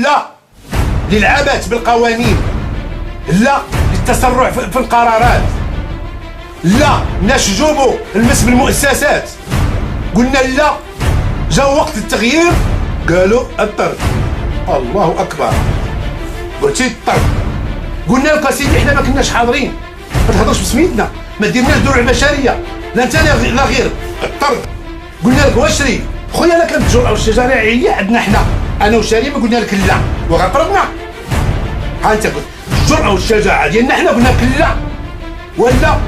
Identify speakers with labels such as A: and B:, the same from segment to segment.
A: لا للعبث بالقوانين، لا للتسرع في القرارات، لا نشجب المس بالمؤسسات. قلنا لا، جاء وقت التغيير قالوا الطرد. الله اكبر، قلتي الطرد. قلنا لك اسيدي حنا ما كناش حاضرين، ما تهضرش بسميتنا، ما ديرناش دور البشريه، لا انت لا غير الطرد. قلنا لك واشري خويا، لا كانت الجرأه والشجاعيه عندنا حنا، انا وشاري ما قلنا لك لا وغطربنا. ها انت قلت الجرأه والشجاعه ديالنا حنا قلنا لك لا، ولا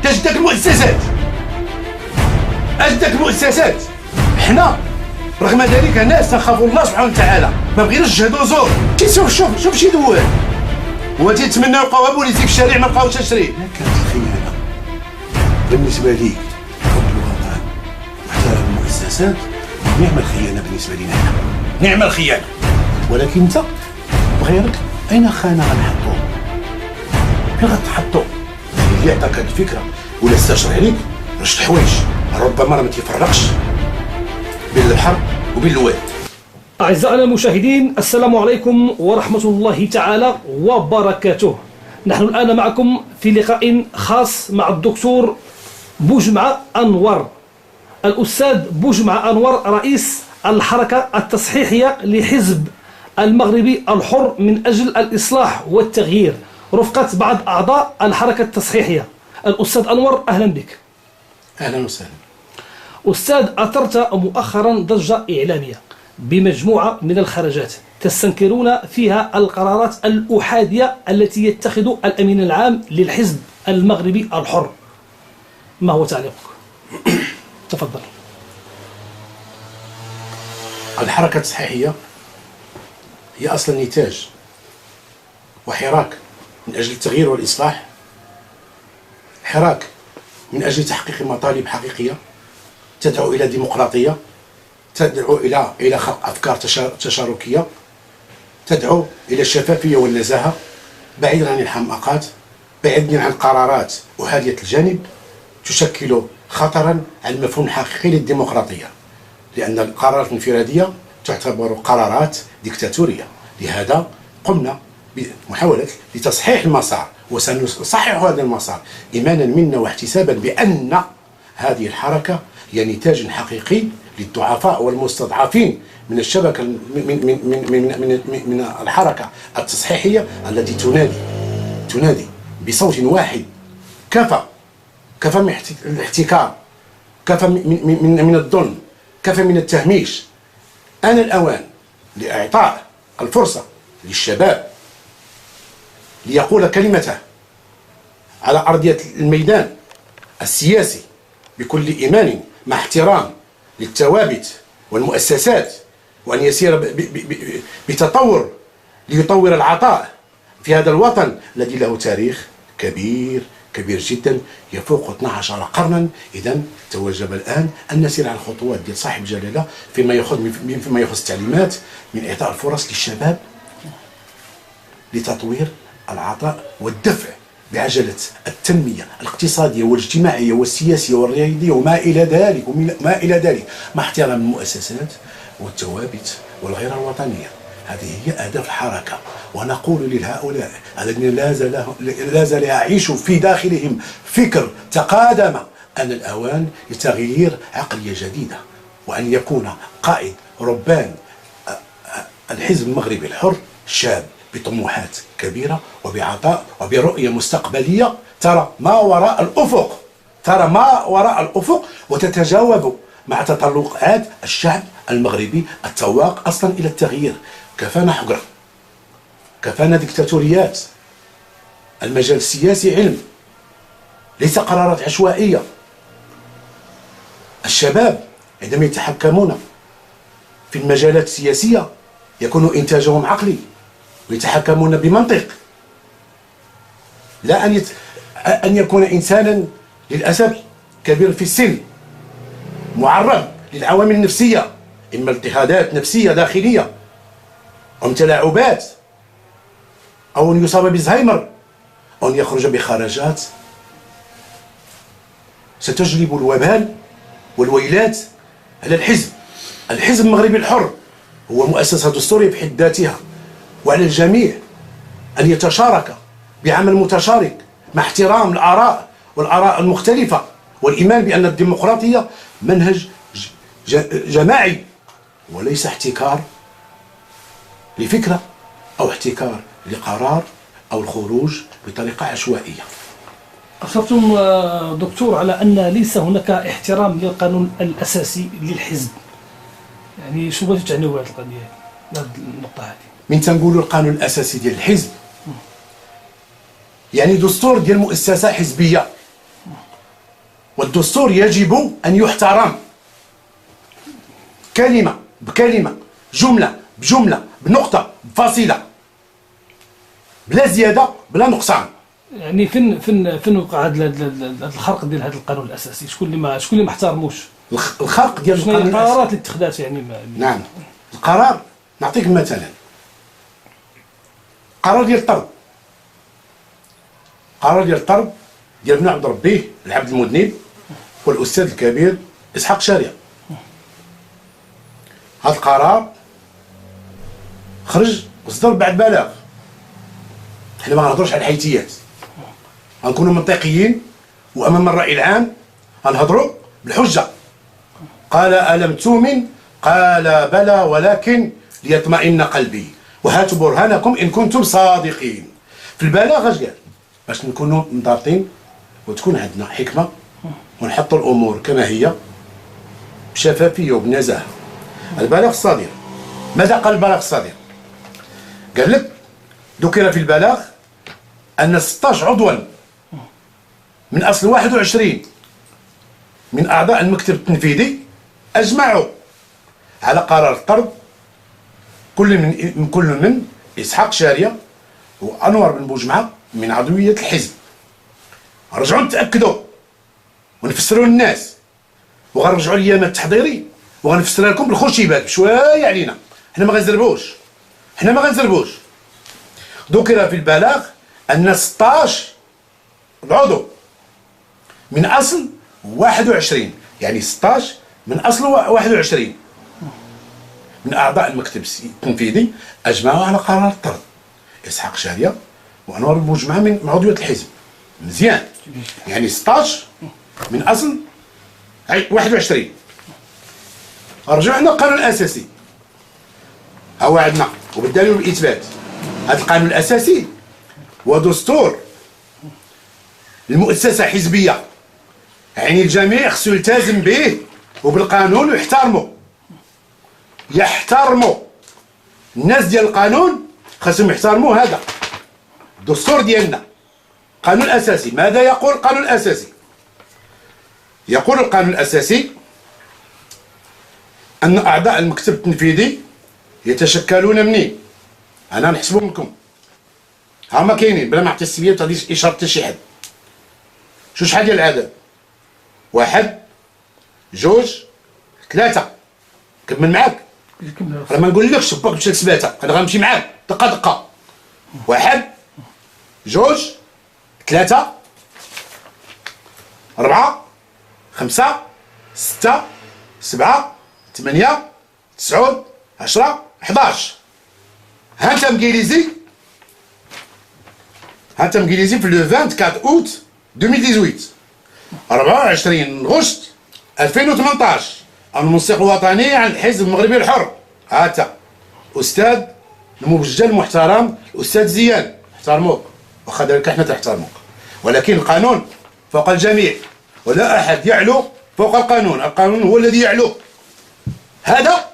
A: تجدك المؤسسات، اجدك المؤسسات. حنا رغم ذلك ناس نخافوا الله سبحانه وتعالى، ما بغيناش نجهدوا زور. شوف شي دوال هو تيتمناو يلقاوها بوليسي في الشارع ما لقاوش تشري. لا كانت الخيانه بالنسبه ليك حب الوطن واحترام المؤسسات، نعم الخيانه بالنسبه لنا هنا، نعم الخيانه. ولكن انت بغيرك اين خانه غنحطوه؟ فين غتحطوه؟ اللي عطاك هاد الفكره ولا استشرح عليك رشد حوايج ربما راه ما تيفرقش بين البحر وبين الواد.
B: أعزائنا المشاهدين، السلام عليكم ورحمة الله تعالى وبركاته. نحن الآن معكم في لقاء خاص مع الدكتور بوجمعة أنور، الأستاذ بوجمعة أنور رئيس الحركة التصحيحية لحزب المغربي الحر من أجل الإصلاح والتغيير، رفقة بعض أعضاء الحركة التصحيحية. الأستاذ أنور أهلا بك.
A: أهلا وسهلا.
B: أستاذ، أثرت مؤخرا ضجة إعلامية بمجموعة من الخرجات تستنكرون فيها القرارات الأحادية التي يتخذ الأمين العام للحزب المغربي الحر، ما هو تعليقك؟ تفضل.
A: الحركة التصحيحية هي أصلا نتاج وحراك من أجل التغيير والإصلاح، حراك من أجل تحقيق مطالب حقيقية تدعو إلى ديمقراطية، تدعو إلى خلق أفكار تشاركية، تدعو إلى الشفافية والنزاهة، بعيدا عن الحماقات، بعيدا عن قرارات أحادية الجانب تشكل خطرا على المفهوم الحقيقي للديمقراطية، لأن القرارات الانفرادية تعتبر قرارات ديكتاتورية. لهذا قمنا بمحاولة لتصحيح المسار، وسنصحح هذا المسار إيمانا منا واحتسابا بأن هذه الحركة هي نتاج حقيقي للضعفاء والمستضعفين من الشبكة من الحركة التصحيحية التي تنادي بصوت واحد: كفى من الاحتكار، كفى من الظلم، كفى من التهميش. آن الأوان لإعطاء الفرصة للشباب ليقول كلمته على أرضية الميدان السياسي بكل إيمان، مع احترام للثوابت والمؤسسات، وأن يسير بتطور ليطور العطاء في هذا الوطن الذي له تاريخ كبير جدا يفوق 12 قرنا. إذن توجب الآن أن نسير على الخطوات ديال صاحب الجلالة فيما يخص التعليمات من إعطاء الفرص للشباب لتطوير العطاء والدفع بعجلة التنمية الاقتصادية والاجتماعية والسياسية والرياضية وما إلى ذلك، مع احترام المؤسسات والثوابت والغيرة الوطنية. هذه هي أهداف الحركة، ونقول لهؤلاء الذين لا زال يعيش في داخلهم فكر تقادم أن الأوان لتغيير عقلية جديدة، وأن يكون قائد ربان الحزب المغربي الحر شاب بطموحات كبيرة وبعطاء وبرؤية مستقبلية ترى ما وراء الأفق وتتجاوب مع تطلعات الشعب المغربي التواق أصلا إلى التغيير. كفانا حقرة، كفانا ديكتاتوريات. المجال السياسي علم، ليس قرارات عشوائية. الشباب عندما يتحكمون في المجالات السياسية يكون إنتاجهم عقلي ويتحكمون بمنطق، لا أن يكون إنسانا للأسف كبير في السن معرض للعوامل النفسية، إما اضطهادات نفسية داخلية أو تلاعبات، أو أن يصاب بالزهايمر، أو أن يخرج بخرجات ستجلب الوبال والويلات على الحزب المغربي الحر. هو مؤسسة دستورية بحد ذاتها وعلى الجميع أن يتشارك بعمل متشارك مع احترام الآراء والآراء المختلفة، والإيمان بأن الديمقراطية منهج جماعي وليس احتكار لفكرة أو احتكار لقرار أو الخروج بطريقة عشوائية.
B: أشرتم دكتور على أن ليس هناك احترام للقانون الأساسي للحزب، يعني شو بغيتوا تعنيوا بهذه القضية، هذه النقطة هذه؟
A: من تنقولوا القانون الأساسي ديال الحزب يعني دستور ديال مؤسسة حزبية، والدستور يجب أن يحترم كلمة بكلمة، جملة بجملة، بنقطة بفاصلة، بلا زيادة بلا نقصان.
B: يعني فين وقع هذا الخرق ديال هذا القانون الأساسي؟ شكون اللي ما احترموش؟
A: الخرق ديال
B: شنو هي القرارات اللي اتخذات يعني
A: نعم، القرار نعطيك مثلا قرار ديال الطرد، قرار ديال الطرد ديال ابن عبد ربيه العبد المذنب والأستاذ الكبير إسحاق شارع. هذا القرار خرج وصدر بعد بلاغ. حنا ما غنهضروش على الحيثيات، غنكونوا منطقيين وأمام الرأي العام غنهضروا بالحجة. قال ألم تؤمن؟ قال بلى ولكن ليطمئن قلبي وهاتوا برهانكم إن كنتم صادقين. في البلاغ اش قال؟ باش نكونوا مضابطين وتكون عندنا حكمة ونحطوا الأمور كما هي بشفافية وبنزاهة. البلاغ الصادر، ماذا قال البلاغ الصادر؟ قال لك ذكر في البلاغ أن 16 عضوا من أصل 21 من أعضاء المكتب التنفيذي أجمعوا على قرار الطرد كل من إسحاق شارية وأنور بن بوجمعة من عضوية الحزب. رجعوا نتأكدوا ونفسروا للناس، وغنرجعوا الأيام التحضيري وغنفسرها لكم بالخشيبات بشوية علينا. حنا ما غنزربوش. ذكر في البلاغ أن 16 عضو من أصل 21، يعني 16 من أصل 21 من أعضاء المكتب التنفيذي أجمعوا على قرار الطرد إسحاق شارية وأنور بن بوجمعة من عضوية الحزب. مزيان، يعني 16 من أصل 21. رجعوا عندنا القانون الأساسي، هو عندنا وبالدليل والإثبات. هذا القانون الأساسي هو دستور المؤسسة حزبية، يعني الجميع خصو يلتزم به وبالقانون ويحترموا الناس ديال القانون، خاصهم يحترموا هذا الدستور ديالنا. القانون الأساسي ماذا يقول؟ القانون الأساسي يقول القانون الأساسي أن أعضاء المكتب التنفيذي يتشكلون منين؟ أنا نحسبهم لكم، هما كاينين بلا ما عطي السبيه وتعطي إشارة حتى شي حد. شحال ديال العدد؟ 1 2 3. كمل معاك، راه ما نقولكش باك باش تثباتها، انا غنمشي معاك دقه دقه. 1 2 3 4 5 6 7 8 9 10 11. ها انت مقيليزي في لو 24 اوت 2018 24 غشت 2018 المنسق الوطني عن الحزب المغربي الحر. هاتا استاذ المبجل المحترم الاستاذ زيان، احترموك واخا ذلك احنا تحترموك، ولكن القانون فوق الجميع ولا احد يعلو فوق القانون، القانون هو الذي يعلو. هذا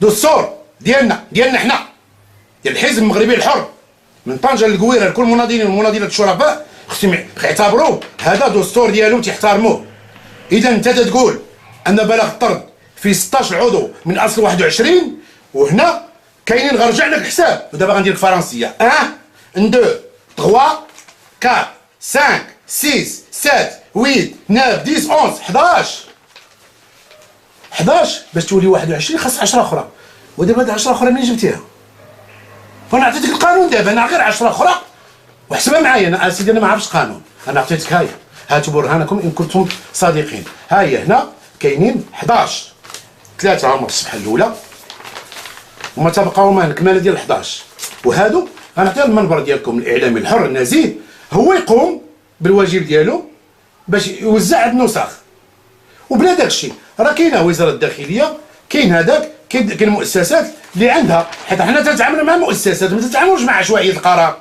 A: دستور ديالنا احنا ديال الحزب المغربي الحر من طنجة للقويرة. لكل المناضلين والمناضلات الشرفاء خصهم يعتبروه هذا دستور ديالهم تيحترموه. اذا انت تقول ان بلاغ الطرد في 16 عضو من اصل 21، وهنا كاينين غنرجع لك الحساب ودابا غندير لك فرنسيه 1 2 3 4 5 6 7 8 9 10 11 باش تولي 21 خاص 10 اخرى. ودابا هاد 10 اخرى منين جبتيها؟ فانا عطيتك القانون دابا، انا غير 10 اخرى وحسبها معايا. انا اسيدي انا ما عرفتش قانون، انا عطيتك هاي هاتوا برهانكم ان كنتم صادقين. هاي هنا كاينين 11 3 هما في الصفحه الاولى وما تبقاو ما الكماله ديال 11 وهادو غنعطي المنبر ديالكم الاعلامي الحر النزيه هو يقوم بالواجب ديالو باش يوزع هاد النسخ. وبلا داك الشيء راه كاينه وزاره الداخليه، كاين هذاك، كاين المؤسسات اللي عندها، حيت حنا تنتعاملوا مع مؤسسات ما تنتعاملوش مع عشوائيه القرار،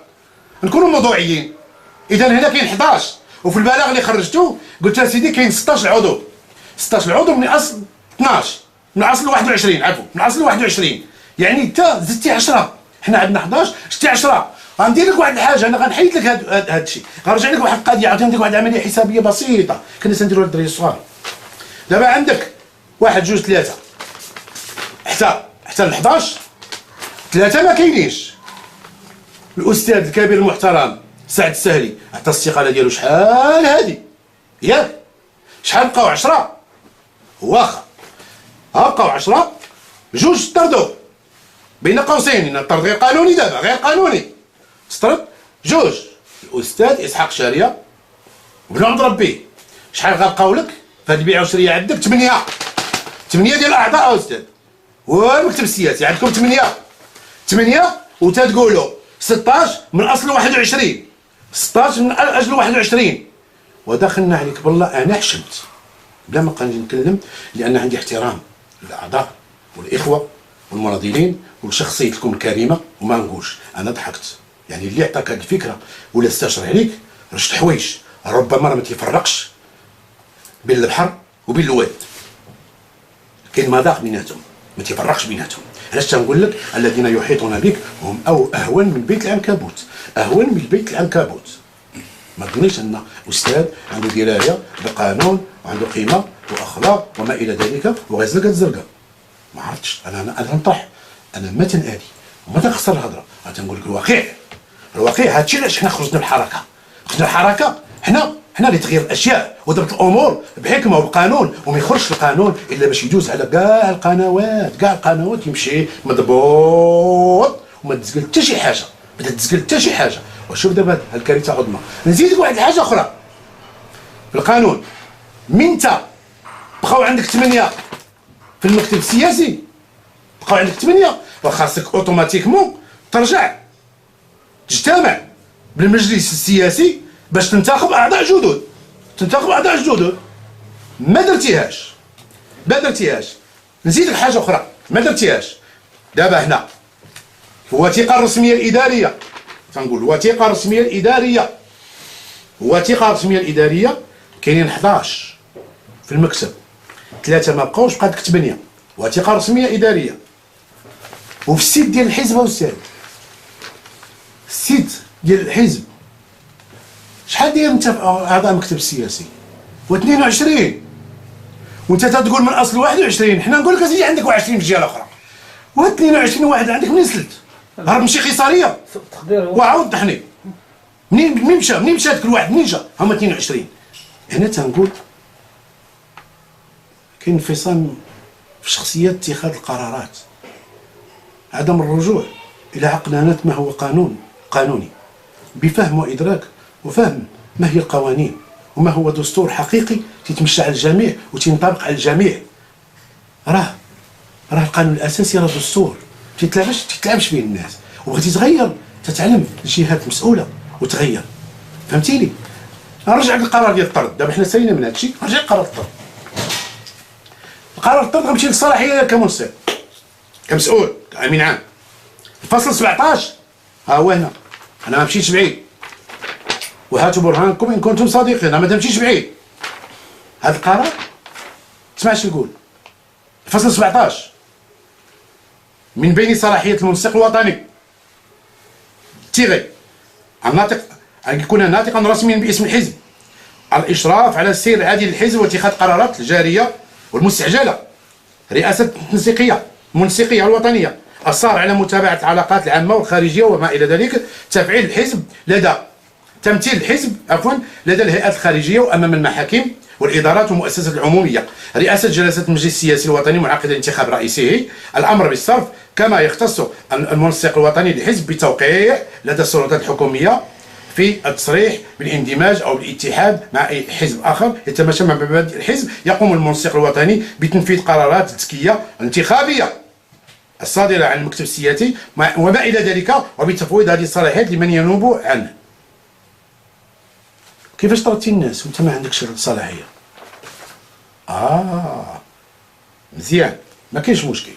A: نكونوا موضوعيين. اذا هنا كاين 11 وفي البلاغ اللي خرجته قلت يا سيدي كاين 16 عضو، 16 عضو من اصل 12، من اصل 21 عفوا، من اصل 21 يعني انت زدتي 10. حنا عندنا 11 شتي 10. غندير لك واحد الحاجه، انا غنحيد لك هذا الشيء، غنرجع لك واحد القضيه، عاوتاني ندير واحد العمليه حسابيه بسيطه كنا تنديروها للدراري الصغار. دابا عندك 1 2 3 حتى ل 11 3 ما كاينينش. الاستاذ الكبير المحترم سعد السهلي عطى الاستقاله ديالو شحال هادي ياك؟ شحال بقاو 10 واخا بقاو 10 جوج طردوا بين قوسين، الطرد غير قانوني، دابا غير قانوني استرد جوج. الاستاذ اسحاق شاريه بن عبد ربي شحال غابقاو لك في هاد البيعه والشريه؟ عندك 8 ديال الاعضاء استاذ، والمكتب السياسي عندكم 8 وتتقولوا 16 من اصل 21، 16 من اجل 21. ودخلنا عليك بالله انا حشمت بلا ما نبقى نتكلم، لان عندي احترام للاعضاء والاخوه والمناضلين وشخصيتكم الكريمه، وما نقولش انا ضحكت. يعني اللي عطاك هذه الفكره ولا استشرى عليك راه شت حوايج ربما راه ما تيفرقش بين البحر وبين الواد، كاين مذاق بيناتهم ما تيفرقش بيناتهم. علاش تنقول لك الذين يحيطون بك هم اهون من بيت العنكبوت، اهون من بيت العنكبوت. ما تظنيش ان استاذ عنده درايه بقانون وعنده قيمه واخلاق وما الى ذلك وغيزلق الزرقاء. ما عرفتش انا نطرح، انا ما تنادي وما تنخسر الهضره، تنقول لك الواقع هادشي علاش حنا خرجنا الحركه، حنا لتغيير الاشياء وضبط الامور بحكمه وبقانون، وما يخرجش القانون الا باش يجوز على كاع القنوات يمشي مضبوط وما تزقل حتى شي حاجه. وشوف دابا الكارثه عظمى. نزيدك واحد الحاجه اخرى في القانون، من تا بقاو عندك 8 في المكتب السياسي، بقاو عندك 8 وخاصك اوتوماتيكمون ترجع تجتمع بالمجلس السياسي باش تنتخب اعضاء جدد. ما درتيهاش. نزيدك حاجه اخرى ما درتيهاش. دابا هنا في الوثيقه الرسميه الاداريه، تنقول الوثيقه الرسميه الاداريه كاينين 11 في المكتب، 3 ما بقاوش، بقات لك 8 وثيقه رسميه اداريه. وفي السيت ديال الحزب استاذ، السيت ديال الحزب شحال داير انت اعضاء المكتب السياسي؟ و22 وانت تقول من اصل 21. حنا نقول لك اسيدي عندك 20 في الجهه الاخرى، و22 واحد عندك منين سلت؟ هرب من شي قيصريه وعاود طحني. منين مشى هذاك الواحد؟ منين جا؟ هما 22. هنا تنقول كاين انفصام في شخصيات اتخاذ القرارات، عدم الرجوع الى عقلانه ما هو قانوني بفهم وادراك وفهم ما هي القوانين وما هو دستور حقيقي تيتمشى على الجميع وتينطبق على الجميع. راه القانون الاساسي راه دستور تيتلعبش فيه الناس، وبغيتي تغير تتعلم الجهات مسؤوله وتغير. فهمتيني؟ نرجع للقرار ديال الطرد. دابا حنا سالينا من هذا الشيء، نرجع لقرار الطرد. قرار الطرد غنمشي للصلاحيه كمنصف كمسؤول كامين عام. الفصل 17 ها هو هنا، انا ما مشيتش بعيد، وهاتوا برهانكم ان كنتم صادقين، انا ما تمشيش بعيد. هذا القرار اسمع اش يقول الفصل 17: من بين صلاحيه المنسق الوطني تيغي الناطق ان يكون ناطقا رسميا باسم الحزب، الاشراف على السير العادي للحزب واتخاذ قرارات الجاريه والمستعجله، رئاسه المنسقيه الوطنيه، الصار على متابعه العلاقات العامه والخارجيه وما الى ذلك، تفعيل الحزب تمثيل الحزب لدى الهيئات الخارجيه وامام المحاكم والادارات والمؤسسات العموميه، رئاسه جلسات المجلس السياسي الوطني منعقدا انتخاب رئيسه، الامر بالصرف كما يختص المنسق الوطني للحزب بتوقيع لدى السلطات الحكوميه في التصريح بالاندماج او الاتحاد مع اي حزب اخر يتماشى مع مبادئ الحزب. يقوم المنسق الوطني بتنفيذ قرارات التزكيه الانتخابيه الصادرة عن المكتب السياسي وما إلى ذلك، وبتفويض هذه الصلاحيات لمن ينوب عنه. كيفاش طردتي الناس وانت ما عندكش صلاحية؟ مزيان، ما كاينش مشكل.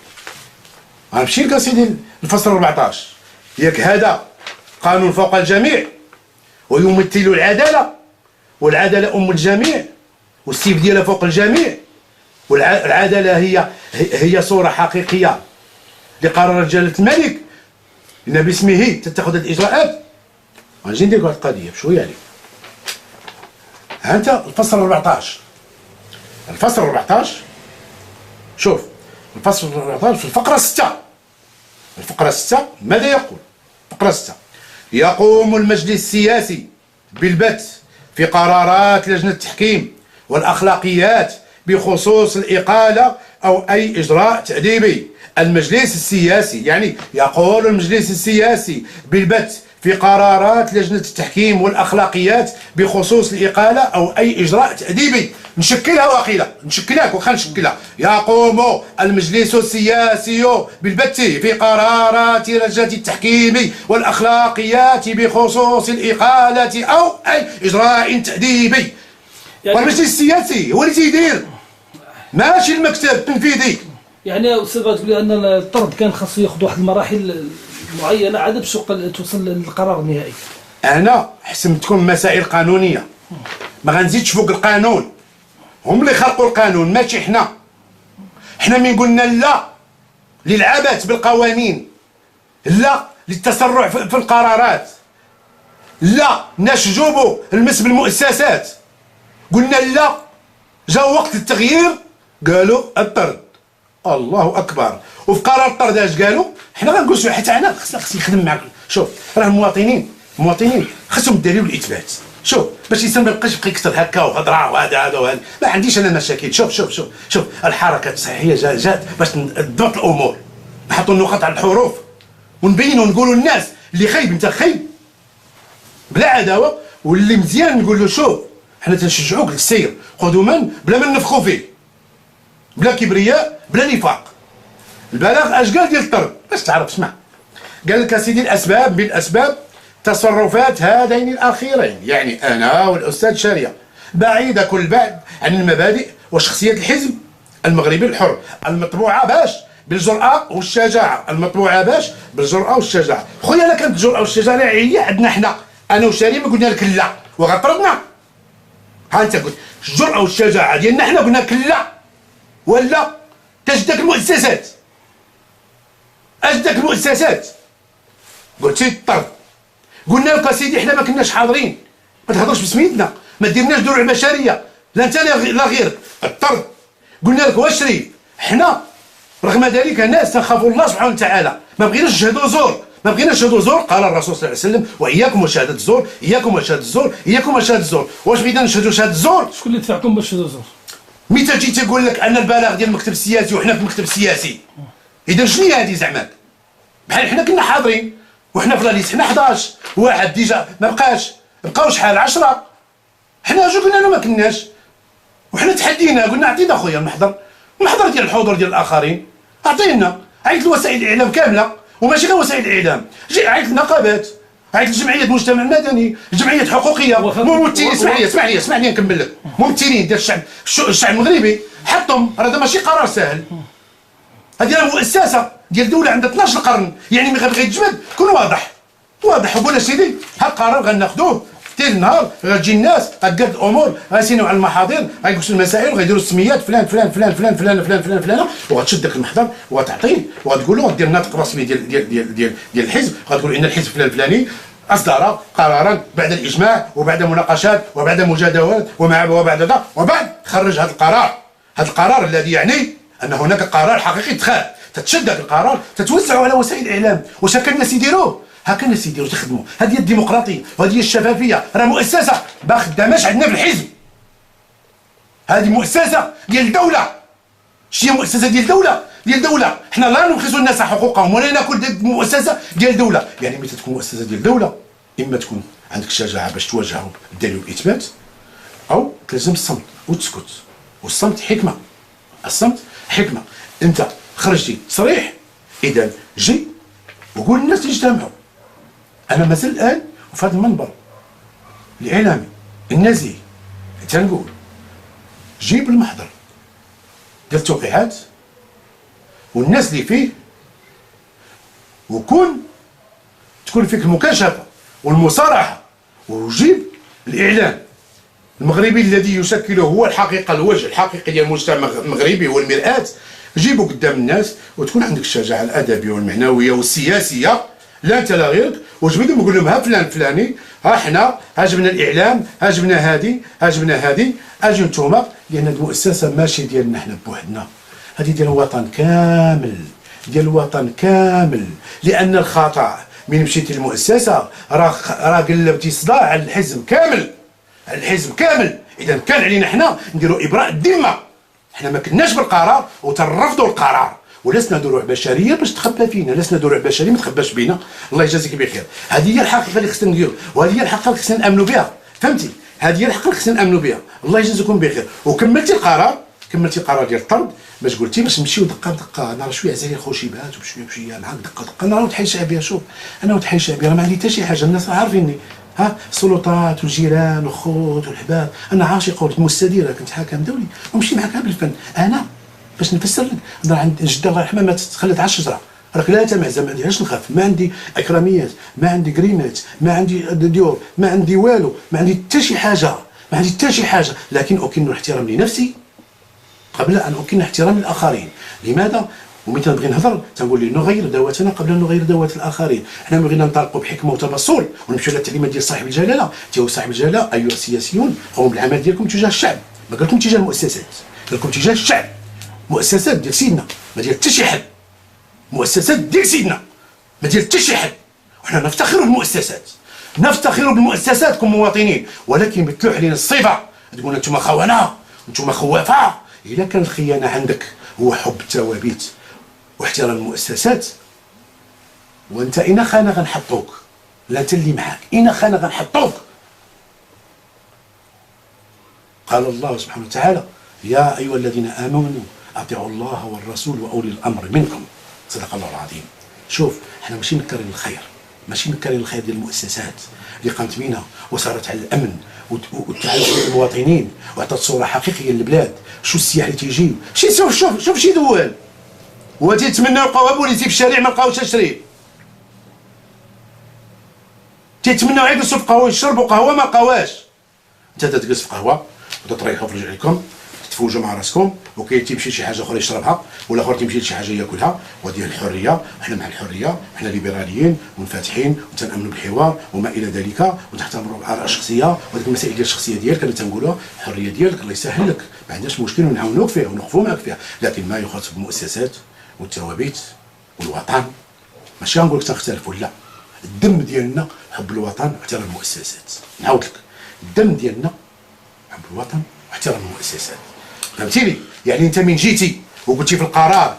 A: غنمشي لك اسيدي الفصل 14. ياك هذا قانون فوق الجميع ويمثل العدالة، والعدالة أم الجميع، والسيف ديالها فوق الجميع، والعدالة هي صورة حقيقية لقرار جلالة الملك إن باسمه تتخذ الإجراءات. غنجي ندير هذه القضية بشوية عليك. ها أنت الفصل 14. الفصل 14 شوف، الفصل 14 في الفقرة 6. الفقرة 6 ماذا يقول؟ الفقرة 6: يقوم المجلس السياسي بالبث في قرارات لجنة التحكيم والأخلاقيات بخصوص الإقالة أو أي إجراء تأديبي. المجلس السياسي، يعني يقول المجلس السياسي بالبث في قرارات لجنة التحكيم والأخلاقيات بخصوص الإقالة أو أي إجراء تأديبي. نشكلها واقيلا، نشكلها وخا نشكلها. يقوم المجلس السياسي بالبث في قرارات لجنة التحكيم والأخلاقيات بخصوص الإقالة أو أي إجراء تأديبي. يعني والمجلس السياسي هو اللي تيدير، ماشي المكتب التنفيذي.
B: يعني يا استاذ تقول لي ان الطرد كان خاصو ياخذ واحد المراحل معينه عاد باش توصل للقرار النهائي.
A: انا حسمتكم مسائل قانونيه، ما غنزيدش فوق القانون. هم اللي خلقوا القانون ماشي حنا. حنا من قلنا لا للعبث بالقوانين، لا للتسرع في القرارات، لا نشجب المس بالمؤسسات. قلنا لا، جاء وقت التغيير قالوا الطرد. الله اكبر. وفي قرار الطرد اش قالوا؟ حنا غنقولوا حتى انا خصني نخدم معاك. شوف راه المواطنين خصهم الدليل والاثبات. شوف باش الانسان ما يبقاش يبقى يكثر هكا وهضره وهذا وهذا، ما عنديش انا مشاكل. شوف الحركه الصحيحيه جات باش تضبط الامور، نحطوا النقط على الحروف ونبينوا ونقولوا للناس اللي خايب انت خايب بلا عداوه، واللي مزيان نقول له شوف حنا تنشجعوك للسير، خذوا من بلا ما نفخوا فيه، بلا كبرياء بلا نفاق. البلاغ اش قال ديال الطرد باش تعرف. اسمع، قال لك اسيدي الاسباب من اسباب تصرفات هذين الاخيرين، يعني انا والاستاذ شاريه، بعيده كل بعد عن المبادئ وشخصيه الحزب المغربي الحر المطبوعه باش بالجرأه والشجاعه، المطبوعه باش بالجرأه والشجاعه. خويا انا كانت الجرأه والشجاعه هي عندنا حنا، انا وشاريه ما قلنا لك لا وغطردنا. ها انت قلت الجرأه والشجاعه ديالنا حنا قلنا لك لا، ولا تجدك المؤسسات، اجدك المؤسسات قلتي الطرد. قلنا لك اسيدي حنا ما كناش حاضرين، ما تهضرش بسميتنا، ما ديرناش دروع بشريه، لا انت لا غيرك. الطرد قلنا لك واش شريف، حنا رغم ذلك ناس تخافوا الله سبحانه وتعالى، ما بغيناش نشهدوا زور، ما بغيناش نشهدوا زور. قال الرسول صلى الله عليه وسلم واياكم وشهاده الزور، اياكم وشهاده الزور، اياكم وشهاده الزور. واش بغينا نشهدوا شهاده الزور؟
B: شكون اللي دفعكم باش تشهدوا الزور؟
A: متى جيت تقول لك ان البلاغ ديال المكتب السياسي وحنا في المكتب السياسي، اذا شنو هي هذه زعما؟ بحال حنا كنا حاضرين وحنا في لا ليست، حنا 11 واحد ديجا ما بقاش، بقاو شحال 10، حنا جو قلنا له ما كناش، وحنا تحدينا قلنا عطينا خويا المحضر ديال الحضور ديال الاخرين، عطينا. عيط لوسائل الاعلام كامله، وماشي غير وسائل الاعلام، عيط للنقابات، عيط لجمعيه المجتمع المدني، جمعيات حقوقيه، ممثلين. اسمعني نكمل لك. ممثلين ديال الشعب المغربي، حطهم. راه هذا ماشي قرار سهل، هذه راه مؤسسه ديال دوله عندها 12 قرن، يعني ملي غيبغي يتجمد كون واضح وقول سيدي هاد القرار غناخذوه حتى النهار غتجي الناس غتقاد الامور، غيسينيو على المحاضر، غيقصوا المسائل، غيديروا السميات فلان فلان فلان فلان فلان فلان فلان فلان، وغتشد داك المحضر وغتعطيه وغتقول له غدير ناطق رسمي ديال الحزب، غتقول ان الحزب فلان الفلاني اصدر قرارا بعد الاجماع وبعد مناقشات وبعد مجادلات وبعد خرج هذا القرار الذي يعني ان هناك قرار حقيقي اتخاذ. تتشد هذا القرار تتوزعه على وسائل الاعلام. واش هكا الناس يديروه؟ هكا الناس يديروا تخدموا. هذه هي الديمقراطيه وهذه هي الشفافيه. راه مؤسسه ما خداماش عندنا في الحزب، هذه مؤسسه ديال الدوله. شنو هي مؤسسه ديال الدوله؟ حنا لا نبخس الناس حقوقهم ولا ناكل مؤسسه ديال الدوله. يعني ملي تكون مؤسسه ديال الدوله اما تكون عندك الشجاعه باش تواجههم بالدليل والاثبات، او تلزم الصمت وتسكت. والصمت حكمه، الصمت حكمه. انت خرجتي تصريح اذا جي وقول للناس يجتمعوا. انا مثل الان وفي هذا المنبر الاعلامي النزيه تنقول جيب المحضر ديال التوقيعات والناس اللي فيه، تكون فيك المكاشفه والمصارحه، وجيب الاعلام المغربي الذي يشكله هو الحقيقه، الوجه الحقيقي ديال المجتمع المغربي، هو المرآة. جيبه قدام الناس وتكون عندك الشجاعه الادبيه والمعنويه والسياسيه، لا انت لا غيرك، وجبدهم وقول لهم ها فلان فلاني، ها حنا ها جبنا الاعلام، ها جبنا هادي، ها جبنا هادي، اجيو نتوما، لان هذه المؤسسه ماشي ديالنا حنا بوحدنا، هذه ديال الوطن كامل، ديال الوطن كامل. لان الخطا من مشيتي للمؤسسه راه قلبتي صداع على الحزب كامل، على الحزب كامل. اذا كان علينا حنا نديروا ابراء الذمه، حنا ما كناش بالقرار وترفضوا القرار، ولسنا دروع بشريه باش تخبى فينا، لسنا دروع بشريه ما تخباش بينا. الله يجازيك بخير. هذه هي الحقيقه اللي خصنا نديروا، وهذه هي الحقيقه اللي خصنا نامنوا بها، فهمتي؟ هذه هي الحقيقه اللي خصنا نامنوا بها. الله يجازيكم بخير. وكملتي القرار، كملتي القرار ديال الطرد، باش قلتي باش نمشيو دقه بدقه. انا راه شويه عزاير خوشيبات وبشويه بشويه معاك دقه دقه. انا راه وتحيه شعبيه، شوف انا وتحيه شعبيه راه ما عندي حتى شي حاجه، الناس راه عارفيني، ها السلطات والجيران والخوت والحباب. انا عاشق ولد مستديره، كنت حاكم دولي ونمشي معاك بالفن. انا باش نفسر لك، راه عند جده الله يرحمها ماتت خلت 10 شجره، راك لا تمعزه، ما عندي علاش نخاف، ما عندي اكراميات، ما عندي كريمات، ما عندي ديور، ما عندي والو، ما عندي حتى شي حاجه، ما عندي حتى شي حاجه، لكن اكن الاحترام لنفسي قبل ان اكن احترام للاخرين. لماذا؟ ومتى نبغي نهضر تنقول لي نغير دواتنا قبل ان نغير دوات الاخرين. حنا بغينا ننطلقوا بحكمه وتبصر ونمشيو على التعليمات ديال صاحب الجلاله. تيو صاحب الجلاله ايها السياسيون، قوموا بالعمل ديالكم تجاه الشعب، ما قالكم تجاه المؤسسات، قالكم تجاه الشعب. مؤسسات ديال سيدنا ما ديال حتى شي حد، مؤسسات ديال سيدنا ما ديال حتى شي حد. وحنا نفتخروا بالمؤسسات، نفتخروا بالمؤسسات كمواطنين، ولكن بتلوح علينا الصفه تقول انتم خونه وانتم خوافه. اذا كان الخيانه عندك هو حب الثوابت واحترام المؤسسات، وانت إنا خانه غنحطوك، لا انت اللي معاك، إنا خانه غنحطوك. قال الله سبحانه وتعالى يا ايها الذين امنوا اطيعوا الله والرسول واولي الامر منكم. صدق الله العظيم. شوف حنا ماشي نكرين الخير، ماشي نكرين الخير ديال المؤسسات اللي قامت بينا وصارت على الامن والتعايش مع المواطنين وعطات صوره حقيقيه للبلاد. شو السياح اللي تيجيو، شوف شي دول وتيتمناو يلقاو بوليسي في الشارع ما لقاوش تشري، تيتمناو يجلسوا في قهوه يشربوا قهوه ما لقاوهاش. انت تجلس في قهوه وتطريحوا في رجليكم تتفوجوا مع راسكم، وكاين تيمشي شي حاجه اخرى يشربها، ولا اخر تيمشي لشي حاجه ياكلها. ودي الحريه، حنا مع الحريه، حنا ليبراليين منفتحين وتنامنوا بالحوار وما الى ذلك، وتحترموا الاراء الشخصيه وديك المسائل ديال الشخصيه ديالك اللي تنقولوها الحريه ديالك الله يسهل لك، ما عندناش مشكل ونعاونوك فيها ونوقفوا معك فيها. لكن ما يخص بالمؤسسات والثوابت والوطن ماشي غنقول لك تنختلفوا، لا، الدم ديالنا حب الوطن واحترام المؤسسات. نعاود لك، الدم ديالنا حب الوطن واحترام المؤسسات، فهمتيني؟ يعني انت من جيتي وقلتي في القرار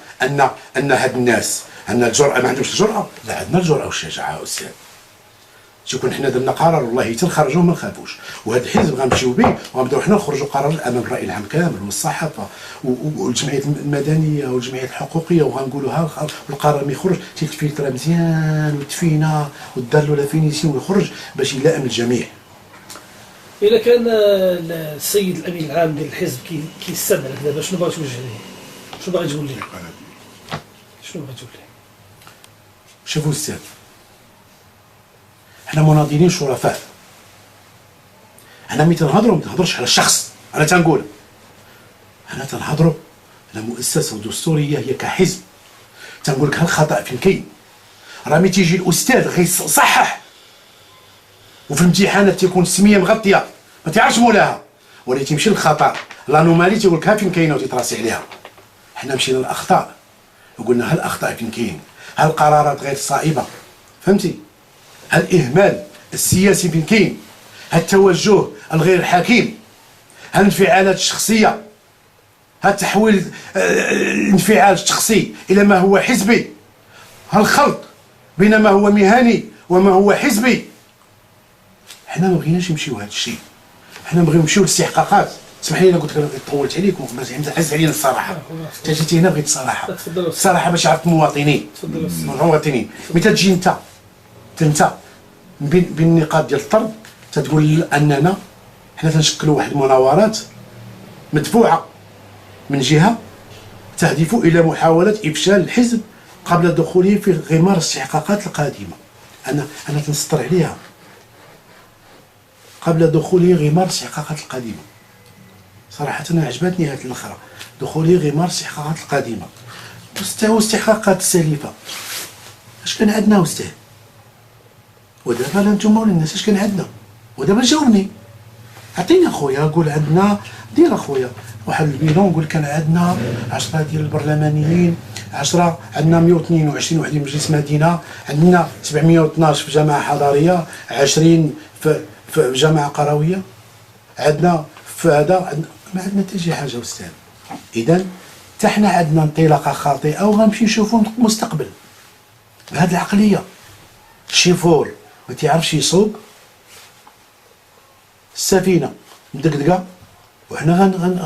A: ان هاد الناس ان الجرأه ما عندهمش الجرأه، لا عندنا الجرأه والشجاعه استاذ. شكون حنا درنا قرار والله تنخرجوه ما نخافوش، وهذا الحزب غنمشيو به وغنبداو حنا نخرجوا قرار امام الراي العام كامل والصحافه والجمعيات المدنيه والجمعيات الحقوقيه، وغنقولوا ها القرار ما يخرج تيتفلتر مزيان وتفينا ودار له لا فينيسيون ويخرج باش يلائم الجميع.
B: إذا كان السيد الأمين العام ديال الحزب كيستمع لك دابا، شنو باغي توجه ليه؟ شنو باغي تقول ليه؟ شنو باغي تقول ليه؟
A: شوفوا استاذ، حنا مناضلين شرفاء، حنا ملي تنهضروا ما تنهضرش على الشخص، انا تنقول حنا تنهضروا على مؤسسه دستوريه هي كحزب. تنقول لك ها الخطا فين كاين، راه ملي تيجي الاستاذ غيصحح وفي الامتحانات تيكون السميه مغطيه ما تعرفش مولاها، ولا تيمشي للخطا لانومالي تيقول لك ها فين كاينه وتتراسي عليها. حنا مشينا للاخطاء وقلنا ها الاخطاء فين كاين، ها القرارات غير صائبه، فهمتي؟ ها الاهمال السياسي فين كاين، ها التوجه الغير حكيم، ها الانفعالات الشخصيه، ها تحويل الانفعال الشخصي الى ما هو حزبي، ها الخلط بين ما هو مهني وما هو حزبي. حنا ما بغيناش نمشيو هذا الشيء، حنا نبغيو نمشيو لاستحقاقات اسمح لي انا قلت لك طولت عليكم بس انت عز علينا الصراحه. انت جيتي هنا بغيت الصراحه. الصراحه باش عرفت المواطنين. متى تجي انت بين النقاط ديال الطرد تتقول اننا حنا تنشكلوا واحد المناورات مدفوعه من جهه تهدف الى محاوله افشال الحزب قبل دخوله في غمار الاستحقاقات القادمه. انا تنسطر عليها قبل دخوله غمار الاستحقاقات القادمه. صراحه انا عجبتني هذه الاخرى، دخوله غمار الاستحقاقات القادمه. واستحقاقات السالفه اش كان عندنا استاذ؟ ودابا لا نتوما ولا الناس اش كان عندنا؟ ودابا جاوبني، عطيني اخويا، قول عندنا، دير اخويا واحد البيلون، قول كان عندنا 10 ديال البرلمانيين، 10 عندنا 122 واحد مجلس مدينه، عندنا 712 في جماعه حضاريه، 20 في جماعه قرويه، عندنا في هذا ما عندنا حتى شي حاجه استاذ. اذا حتى حنا عندنا انطلاقه خاطئه وغنمشي نشوفوا المستقبل بهذه العقليه. الشيفور ما تيعرفش يسوق السفينه مدقدقه، وحنا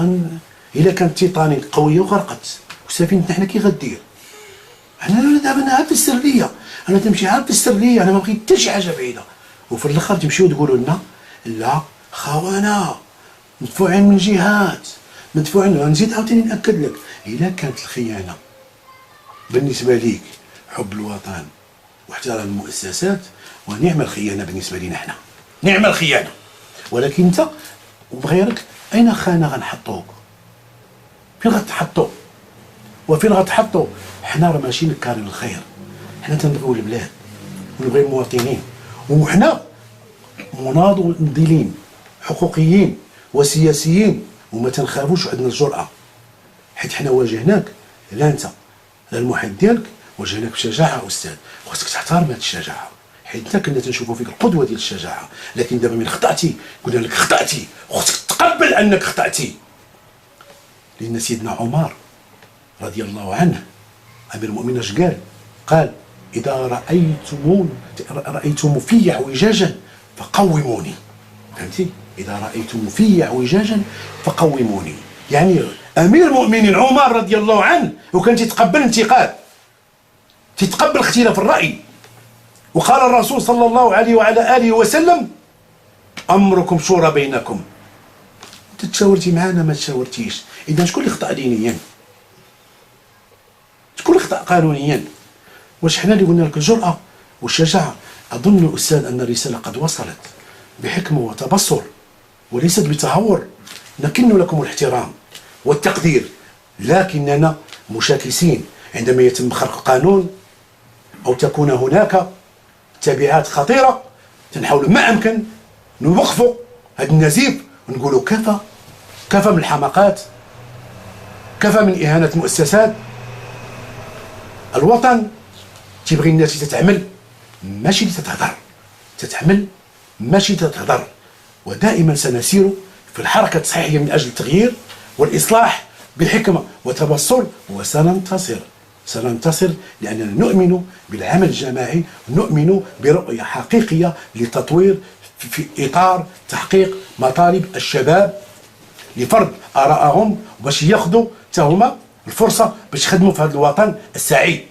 A: الا كانت تيتانيك قويه وغرقت وسفينتنا حنا كي غدير؟ حنا دابا عاد في السريه، انا تمشي عاد في السريه، انا ما بغيت حتى شي حاجه بعيده، وفي الاخر تمشيو تقولوا لنا لا خونه مدفوعين من جهات مدفوعين. نزيد عاوتاني ناكد لك، الا كانت الخيانه بالنسبه ليك حب الوطن واحترام المؤسسات، ونعم الخيانه بالنسبه لنا حنا، نعم الخيانه. ولكن انت وبغيرك اين خانه غنحطوك؟ فين غتحطو؟ وفين غتحطو؟ حنا راه ماشي نكاري الخير، حنا تنبغيو البلاد ونبغيو المواطنين، وحنا مناضلين حقوقيين وسياسيين وما تنخافوش، وعندنا الجرأة، حيت حنا واجهناك، لا انت لا المحيط ديالك، واجهناك بشجاعة استاذ، خاصك تحترم هذه الشجاعة، حيت انت كنا تنشوفوا فيك القدوة ديال الشجاعة. لكن دابا من خطأتي قلنا لك خطأتي، وخاصك تقبل انك خطأتي. لان سيدنا عمر رضي الله عنه امير المؤمنين اش قال اذا رأيتم في اعوجاجا فقوموني. فهمتي؟ اذا رأيتم في اعوجاجا فقوموني، يعني امير المؤمنين عمر رضي الله عنه وكان تيتقبل الانتقاد، تيتقبل اختلاف الرأي. وقال الرسول صلى الله عليه وعلى اله وسلم امركم شورى بينكم. انت تشاورتي معنا ما تشاورتيش، اذا شكون اللي خطا دينيا؟ شكون اللي خطا قانونيا؟ واش حنا اللي قلنا لك الجرأة والشجاعة؟ اظن الاستاذ ان الرسالة قد وصلت بحكمة وتبصر وليست بتهور. نكن لكم الاحترام والتقدير، لكننا مشاكسين عندما يتم خرق قانون او تكون هناك تبعات خطيرة. تنحاول ما امكن نوقفوا هذا النزيف ونقولوا كفى من الحماقات، كفى من اهانة المؤسسات. الوطن تيبغي الناس تتعمل ماشي تتهضر، تتعمل ماشي تتهضر. ودائما سنسير في الحركة الصحيحية من أجل التغيير والإصلاح بحكمة وتبصر، سننتصر لأننا نؤمن بالعمل الجماعي، نؤمن برؤية حقيقية لتطوير في إطار تحقيق مطالب الشباب لفرض آرائهم باش ياخذوا تهما الفرصة باش يخدموا في هذا الوطن السعيد.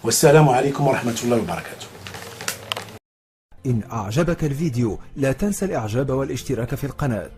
A: والسلام عليكم ورحمة الله وبركاته.
C: إن أعجبك الفيديو لا تنسى الإعجاب والاشتراك في القناة.